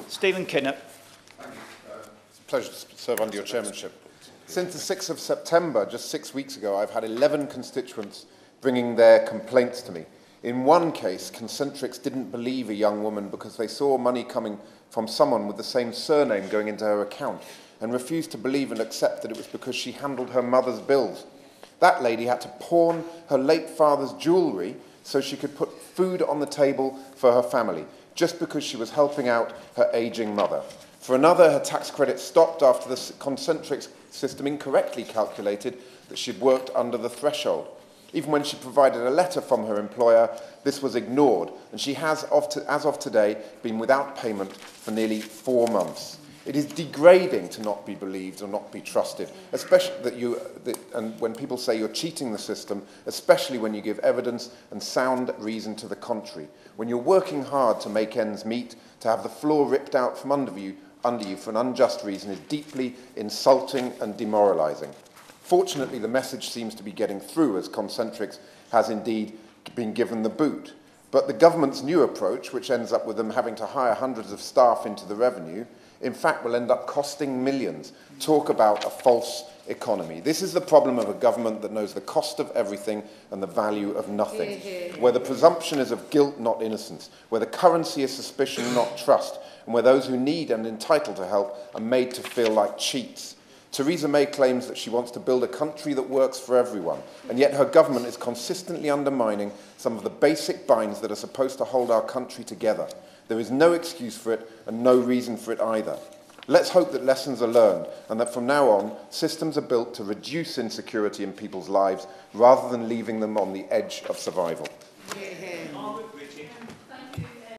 Stephen Kinnock. Thank you. It's a pleasure to serve under your chairmanship. Since the 6th of September, just 6 weeks ago, I've had 11 constituents bringing their complaints to me. In one case, Concentrix didn't believe a young woman because they saw money coming from someone with the same surname going into her account and refused to believe and accept that it was because she handled her mother's bills. That lady had to pawn her late father's jewellery so she could put food on the table for her family, just because she was helping out her ageing mother. For another, her tax credit stopped after the Concentrix system incorrectly calculated that she'd worked under the threshold. Even when she provided a letter from her employer, this was ignored, and she has, as of today, been without payment for nearly 4 months. It is degrading to not be believed or not be trusted, especially and when people say you're cheating the system, especially when you give evidence and sound reason to the contrary. When you're working hard to make ends meet, to have the floor ripped out from under you for an unjust reason is deeply insulting and demoralising. Fortunately, the message seems to be getting through, as Concentrix has indeed been given the boot. But the government's new approach, which ends up with them having to hire hundreds of staff into the revenue, in fact will end up costing millions. Talk about a false economy. This is the problem of a government that knows the cost of everything and the value of nothing, where the presumption is of guilt, not innocence, where the currency is suspicion, not trust, and where those who need and entitled to help are made to feel like cheats. Theresa May claims that she wants to build a country that works for everyone, and yet her government is consistently undermining some of the basic binds that are supposed to hold our country together. There is no excuse for it and no reason for it either. Let's hope that lessons are learned and that from now on, systems are built to reduce insecurity in people's lives rather than leaving them on the edge of survival.